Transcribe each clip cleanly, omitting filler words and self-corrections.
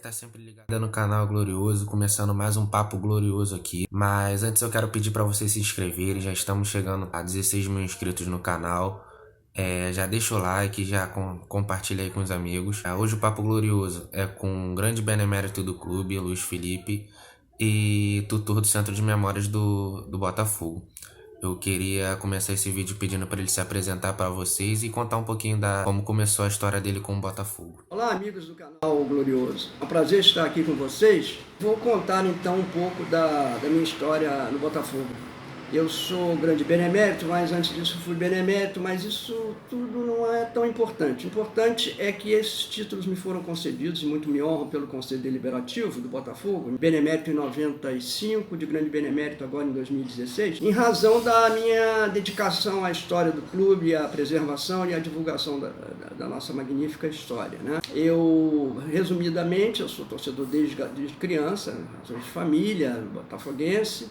tá sempre ligada no canal Glorioso, começando mais um papo glorioso aqui. Mas antes eu quero pedir para vocês se inscreverem, já estamos chegando a 16 mil inscritos no canal. Já deixa o like, já compartilha aí com os amigos. Hoje o papo glorioso é com o grande benemérito do clube, Luiz Felipe, e tutor do Centro de Memórias do Botafogo. Eu queria começar esse vídeo pedindo para ele se apresentar para vocês e contar um pouquinho como começou a história dele com o Botafogo. Olá, amigos do canal Glorioso. É um prazer estar aqui com vocês. Vou contar então um pouco da minha história no Botafogo. Eu sou grande benemérito, mas antes disso fui benemérito, mas isso tudo não é tão importante. O importante é que esses títulos me foram concedidos e muito me honram pelo Conselho Deliberativo do Botafogo. Benemérito em 95, de grande benemérito agora em 2016, em razão da minha dedicação à história do clube, à preservação e à divulgação da nossa magnífica história, né? Eu, resumidamente, eu sou torcedor desde criança, sou de família, botafoguense.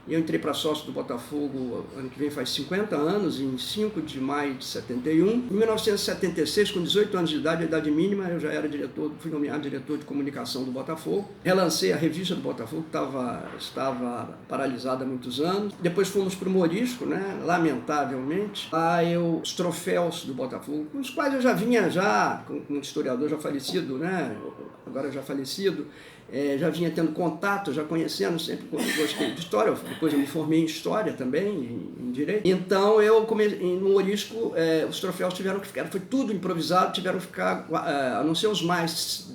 Eu entrei para sócio do Botafogo ano que vem faz 50 anos, em 5 de maio de 71. Em 1976, com 18 anos de idade, a idade mínima, eu já era diretor, fui nomeado diretor de comunicação do Botafogo. Relancei a revista do Botafogo, que estava paralisada há muitos anos. Depois fomos para o Morisco, né? Lamentavelmente. Lá os troféus do Botafogo, com os quais eu já vinha com um historiador já falecido, né? Agora já falecido, já vinha tendo contato, já conhecendo, sempre gostei de história. Depois eu me formei em História também, em Direito. Então, no Morisco, os troféus tiveram que ficar, foi tudo improvisado, tiveram que ficar, a não ser os mais,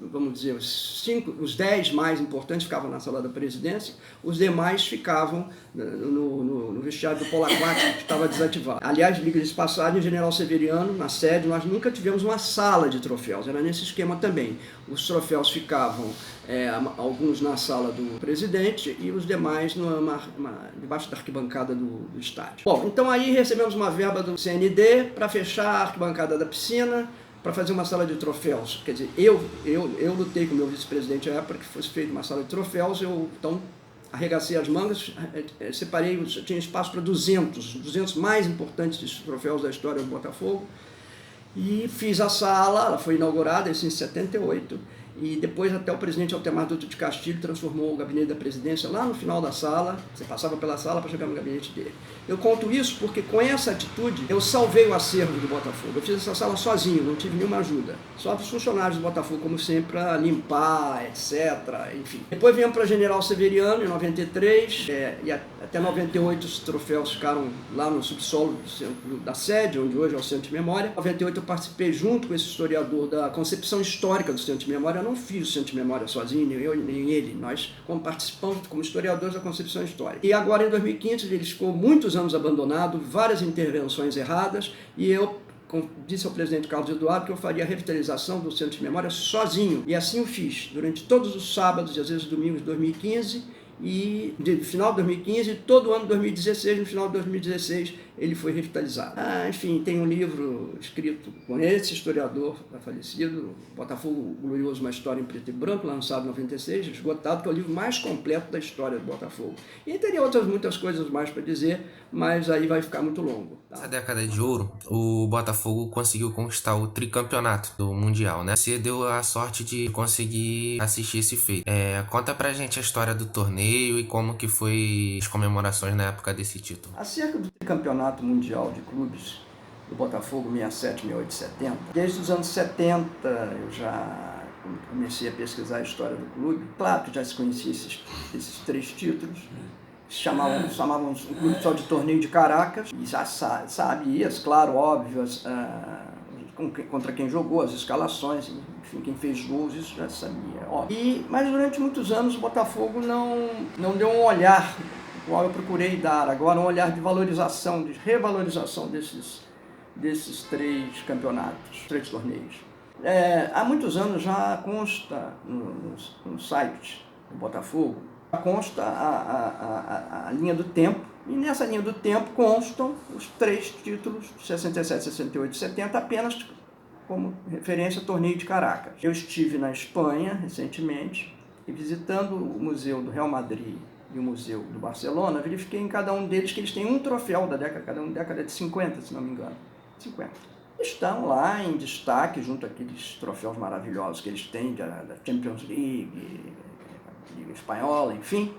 vamos dizer, os 10 mais importantes ficavam na sala da presidência, os demais ficavam no vestiário do polo aquático, que estava desativado. Aliás, diga-se de passagem, General Severiano, na sede, nós nunca tivemos uma sala de troféus, era nesse esquema também. Os troféus ficavam, alguns na sala do presidente e os demais debaixo da arquibancada do estádio. Bom, então aí recebemos uma verba do CND para fechar a arquibancada da piscina, para fazer uma sala de troféus. Quer dizer, eu lutei com o meu vice-presidente à época que fosse feita uma sala de troféus, então arregacei as mangas, separei, tinha espaço para 200 mais importantes desses troféus da história do Botafogo, e fiz a sala. Ela foi inaugurada em 78, e depois até o presidente Altemar Dutra de Castilho transformou o gabinete da presidência lá no final da sala. Você passava pela sala para chegar no gabinete dele. Eu conto isso porque com essa atitude eu salvei o acervo do Botafogo. Eu fiz essa sala sozinho, não tive nenhuma ajuda. Só os funcionários do Botafogo, como sempre, para limpar, etc. Enfim. Depois viemos para General Severiano em 93, e até 98 os troféus ficaram lá no subsolo da sede, onde hoje é o Centro de Memória. Em 98 eu participei junto com esse historiador da concepção histórica do Centro de Memória. Eu não fiz o Centro de Memória sozinho, nem eu nem ele. Nós participamos como historiadores da concepção histórica. E agora, em 2015, ele ficou muitos anos abandonado, várias intervenções erradas, e eu disse ao presidente Carlos Eduardo que eu faria a revitalização do Centro de Memória sozinho. E assim eu fiz, durante todos os sábados e às vezes domingos de 2015, e no final de 2015, todo o ano de 2016, no final de 2016, ele foi revitalizado. Enfim, tem um livro escrito com esse historiador falecido, Botafogo Glorioso, uma história em preto e branco, lançado em 96, esgotado, que é o livro mais completo da história do Botafogo. E teria muitas coisas mais para dizer, mas aí vai ficar muito longo. Tá? Nessa década de ouro, o Botafogo conseguiu conquistar o tricampeonato do Mundial, né? Você deu a sorte de conseguir assistir esse feito. Conta pra gente a história do torneio e como que foi as comemorações na época desse título. Acerca do tricampeonato mundial de clubes do Botafogo 67, 68, 70, desde os anos 70 eu já comecei a pesquisar a história do clube. Claro que já se conhecia esses 3 títulos. Chamavam um clube só de torneio de Caracas, e já sabias, claro, óbvio, contra quem jogou, as escalações, enfim, quem fez gols, isso já sabia, óbvio. Mas durante muitos anos o Botafogo não deu um olhar, qual eu procurei dar agora, um olhar de valorização, de revalorização desses 3 campeonatos, 3 torneios. Há muitos anos já consta no site do Botafogo, consta a linha do tempo, e nessa linha do tempo constam os 3 títulos, 67, 68 e 70, apenas como referência ao torneio de Caracas. Eu estive na Espanha recentemente, e visitando o Museu do Real Madrid e o Museu do Barcelona, verifiquei em cada um deles que eles têm um troféu da década, cada um década de 50, se não me engano. 50. estão lá em destaque junto àqueles troféus maravilhosos que eles têm da Champions League, Liga Espanhola, enfim,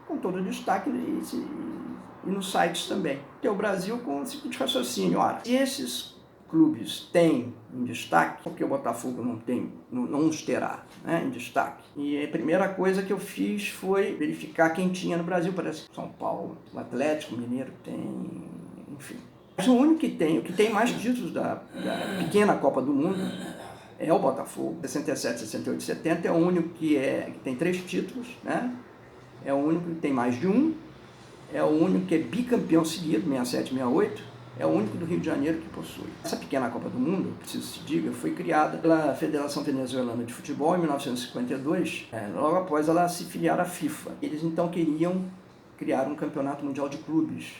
com todo o destaque e nos sites também. Porque o Brasil com o seguinte raciocínio, ora, se esses clubes têm em destaque, porque o Botafogo não tem, não os terá, né, em destaque. E a primeira coisa que eu fiz foi verificar quem tinha no Brasil, parece que São Paulo, o Atlético Mineiro tem, enfim. Mas o único que tem mais títulos da pequena Copa do Mundo é o Botafogo. 67, 68, 70 é o único que tem 3 títulos, né? É o único que tem mais de um, é o único que é bicampeão seguido, 67, 68, é o único do Rio de Janeiro que possui. Essa pequena Copa do Mundo, preciso se diga, foi criada pela Federação Venezuelana de Futebol em 1952, logo após ela se filiar à FIFA. Eles então queriam criar um campeonato mundial de clubes,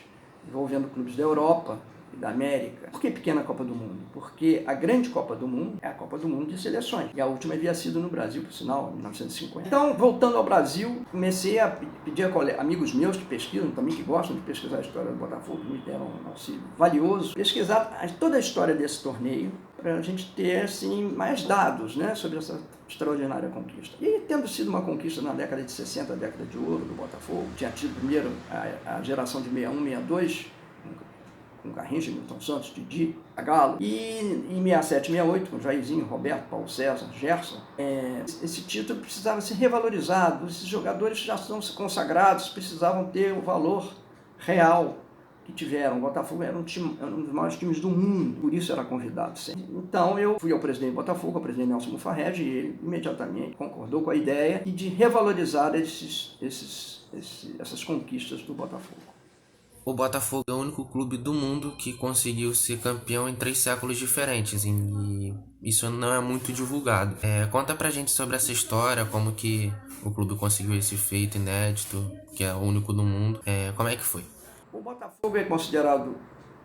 envolvendo clubes da Europa e da América. Por que pequena Copa do Mundo? Porque a grande Copa do Mundo é a Copa do Mundo de seleções. E a última havia sido no Brasil, por sinal, em 1950. Então, voltando ao Brasil, comecei a pedir a amigos meus que pesquisam, também que gostam de pesquisar a história do Botafogo, que me deram um auxílio valioso, pesquisar toda a história desse torneio, para a gente ter assim, mais dados, né, sobre essa extraordinária conquista. E tendo sido uma conquista na década de 60, a década de ouro do Botafogo, tinha tido primeiro a geração de 61, 62, com Garrincha, Milton Santos, Didi, Galo, e em 67, 68, com Jairzinho, Roberto, Paulo César, Gerson, esse título precisava ser revalorizado, esses jogadores já estão consagrados, precisavam ter o valor real que tiveram. O Botafogo era um dos maiores times do mundo, por isso era convidado sempre. Então eu fui ao presidente do Botafogo, ao presidente Nelson Mufarrege, e ele imediatamente concordou com a ideia de revalorizar essas conquistas do Botafogo. O Botafogo é o único clube do mundo que conseguiu ser campeão em 3 séculos diferentes e isso não é muito divulgado. Conta pra gente sobre essa história, como que o clube conseguiu esse feito inédito, que é o único do mundo. Como é que foi? O Botafogo é considerado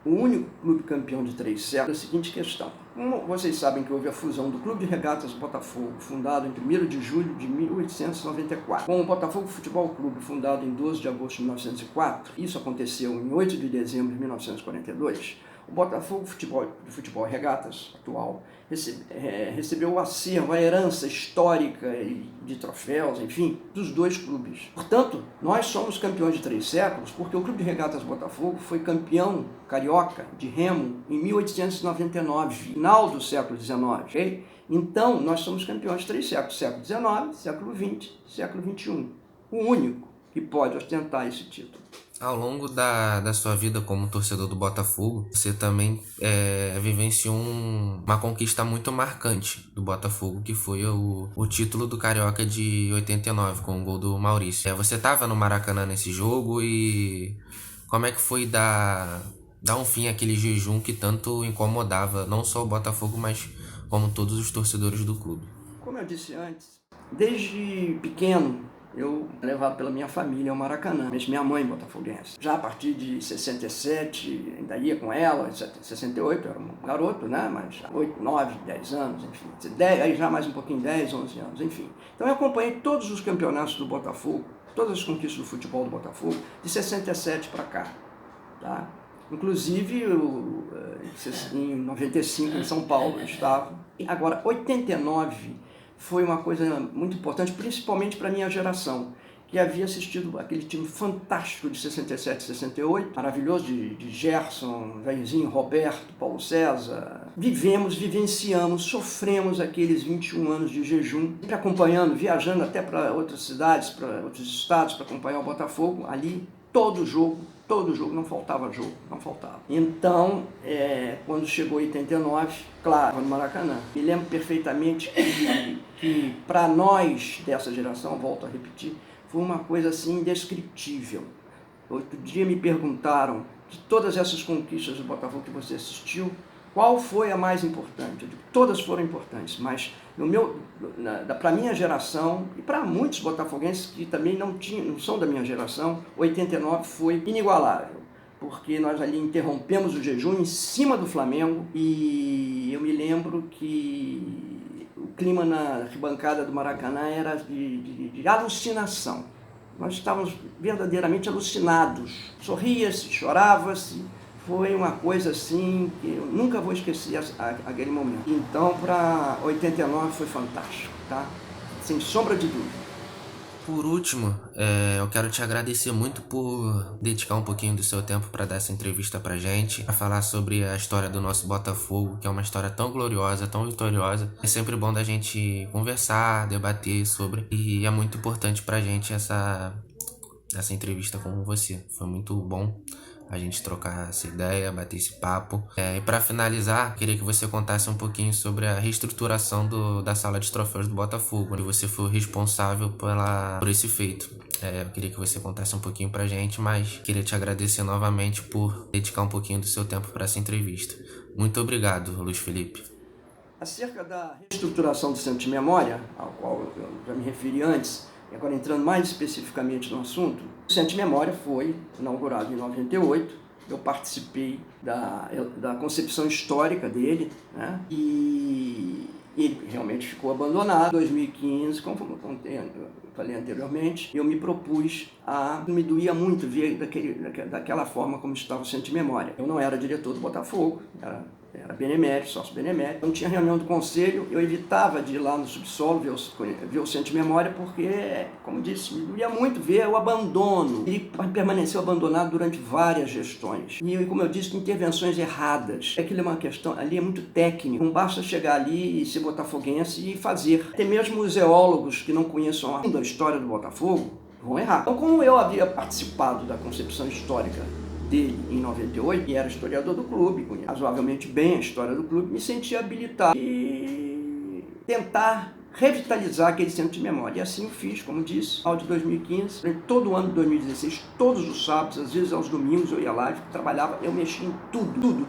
o único clube campeão de 3 séculos. A seguinte questão: como vocês sabem que houve a fusão do Clube de Regatas Botafogo, fundado em 1º de julho de 1894, com o Botafogo Futebol Clube, fundado em 12 de agosto de 1904, isso aconteceu em 8 de dezembro de 1942, o Botafogo Futebol Regatas, atual, recebeu o acervo, a herança histórica de troféus, enfim, dos 2 clubes. Portanto, nós somos campeões de 3 séculos porque o Clube de Regatas Botafogo foi campeão carioca de remo em 1899, final do século XIX. Okay? Então, nós somos campeões de 3 séculos, século XIX, século XX, século XXI. O único que pode ostentar esse título. Ao longo da sua vida como torcedor do Botafogo, você também vivenciou uma conquista muito marcante do Botafogo, que foi o título do Carioca de 89, com o gol do Maurício. Você estava no Maracanã nesse jogo e como é que foi dar um fim àquele jejum que tanto incomodava não só o Botafogo, mas como todos os torcedores do clube? Como eu disse antes, desde pequeno, eu levado pela minha família ao Maracanã, mesmo minha mãe botafoguense. Já a partir de 67, ainda ia com ela, em 68, eu era um garoto, né? Mas 8, 9, 10 anos, enfim. 10, aí já mais um pouquinho, 10, 11 anos, enfim. Então eu acompanhei todos os campeonatos do Botafogo, todas as conquistas do futebol do Botafogo, de 67 para cá, tá? Inclusive, em 95, em São Paulo, eu estava. Agora, 89... foi uma coisa muito importante, principalmente para a minha geração, que havia assistido aquele time fantástico de 67, 68, maravilhoso, de Gerson, Jairzinho, Roberto, Paulo César. Vivenciamos, sofremos aqueles 21 anos de jejum, sempre acompanhando, viajando até para outras cidades, para outros estados, para acompanhar o Botafogo, ali, todo jogo, não faltava jogo, não faltava. Então, quando chegou 89, claro, no Maracanã, me lembro perfeitamente que para nós dessa geração, volto a repetir, foi uma coisa assim indescritível. Outro dia me perguntaram, de todas essas conquistas do Botafogo que você assistiu, qual foi a mais importante? Eu digo, todas foram importantes, mas para a minha geração, e para muitos botafoguenses que também não são da minha geração, 89 foi inigualável, porque nós ali interrompemos o jejum em cima do Flamengo, e eu me lembro que o clima na arquibancada do Maracanã era de alucinação. Nós estávamos verdadeiramente alucinados. Sorria-se, chorava-se, foi uma coisa assim que eu nunca vou esquecer aquele momento. Então, para 89 foi fantástico, tá? Sem sombra de dúvida. Por último, eu quero te agradecer muito por dedicar um pouquinho do seu tempo para dar essa entrevista pra gente, para falar sobre a história do nosso Botafogo, que é uma história tão gloriosa, tão vitoriosa. É sempre bom da gente conversar, debater sobre, e é muito importante pra gente essa entrevista com você. Foi muito bom a gente trocar essa ideia, bater esse papo. E para finalizar, queria que você contasse um pouquinho sobre a reestruturação da sala de troféus do Botafogo, onde você foi responsável por esse feito. Eu queria que você contasse um pouquinho pra gente, mas queria te agradecer novamente por dedicar um pouquinho do seu tempo para essa entrevista. Muito obrigado, Luiz Felipe. Acerca da reestruturação do Centro de Memória, ao qual eu já me referi antes, e agora entrando mais especificamente no assunto, o Centro de Memória foi inaugurado em 98, eu participei da concepção histórica dele, né? E ele realmente ficou abandonado. Em 2015, como eu falei anteriormente, eu me propus me doía muito ver daquela forma como estava o Centro de Memória. Eu não era diretor do Botafogo, era benemérito, sócio benemérito. Não tinha reunião do conselho, eu evitava de ir lá no subsolo ver o Centro de Memória porque, como disse, me doía muito ver o abandono. Ele permaneceu abandonado durante várias gestões. E, como eu disse, intervenções erradas. Aquilo é uma questão, ali é muito técnico. Não basta chegar ali e ser botafoguense e fazer. Até mesmo os geólogos que não conheçam a história do Botafogo vão errar. Então, como eu havia participado da concepção histórica dele em 98, e era historiador do clube, conhecia razoavelmente bem a história do clube, me sentia habilitado e tentar revitalizar aquele centro de memória. E assim eu fiz, como disse, ao de 2015, todo o ano de 2016, todos os sábados, às vezes aos domingos eu ia lá, trabalhava, eu mexia em tudo.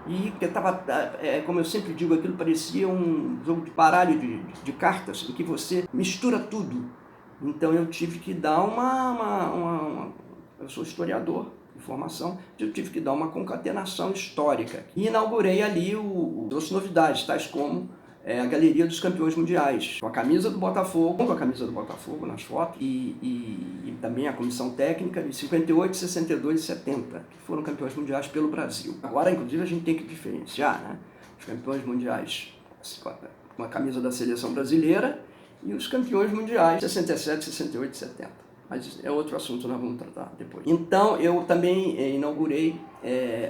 E eu tava, como eu sempre digo, aquilo parecia um jogo de baralho de cartas, em que você mistura tudo. Então eu tive que dar eu sou historiador de formação, eu tive que dar uma concatenação histórica. E inaugurei ali as novidades, tais como a Galeria dos Campeões Mundiais, com a camisa do Botafogo nas fotos, e também a comissão técnica de 58, 62 e 70, que foram campeões mundiais pelo Brasil. Agora, inclusive, a gente tem que diferenciar, né? Os campeões mundiais com a camisa da seleção brasileira e os campeões mundiais 67, 68 e 70. Mas é outro assunto, nós vamos tratar depois. Então, eu também inaugurei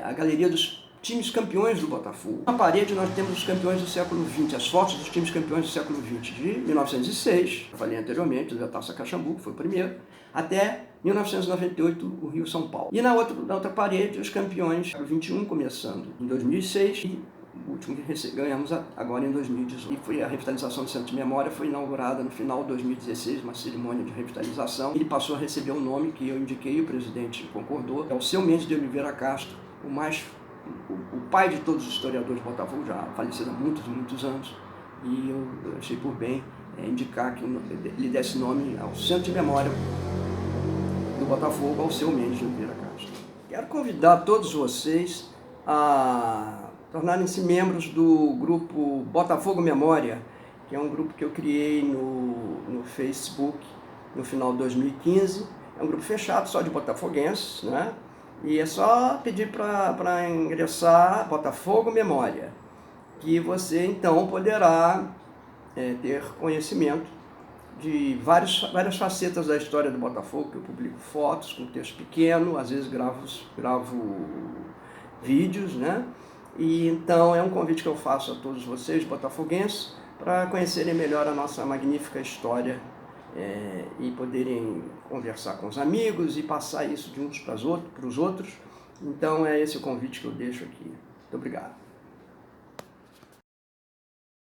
a Galeria dos Times Campeões do Botafogo. Na parede nós temos os campeões do século XX, as fotos dos times campeões do século XX, de 1906, eu falei anteriormente, da Taça Caxambu, que foi o primeiro, até 1998, o Rio-São Paulo. E na outra parede, os campeões do XXI, começando em 2006, e o último que ganhamos agora em 2018. E foi a revitalização do Centro de Memória, foi inaugurada no final de 2016, uma cerimônia de revitalização. Ele passou a receber um nome que eu indiquei, o presidente concordou, é o Seu Mendes de Oliveira Castro, o pai de todos os historiadores de Botafogo, já falecido há muitos anos, e eu achei por bem indicar que ele desse nome ao Centro de Memória do Botafogo, ao Seu Mendes de Oliveira Castro. Quero convidar todos vocês a tornarem-se membros do grupo Botafogo Memória, que é um grupo que eu criei no Facebook no final de 2015. É um grupo fechado, só de botafoguenses, né? E é só pedir para ingressar Botafogo Memória, que você então poderá ter conhecimento de várias facetas da história do Botafogo, que eu publico fotos com texto pequeno, às vezes gravo vídeos, né? E então é um convite que eu faço a todos vocês, botafoguenses, para conhecerem melhor a nossa magnífica história e poderem conversar com os amigos e passar isso de uns para os outros. Então é esse o convite que eu deixo aqui. Muito obrigado.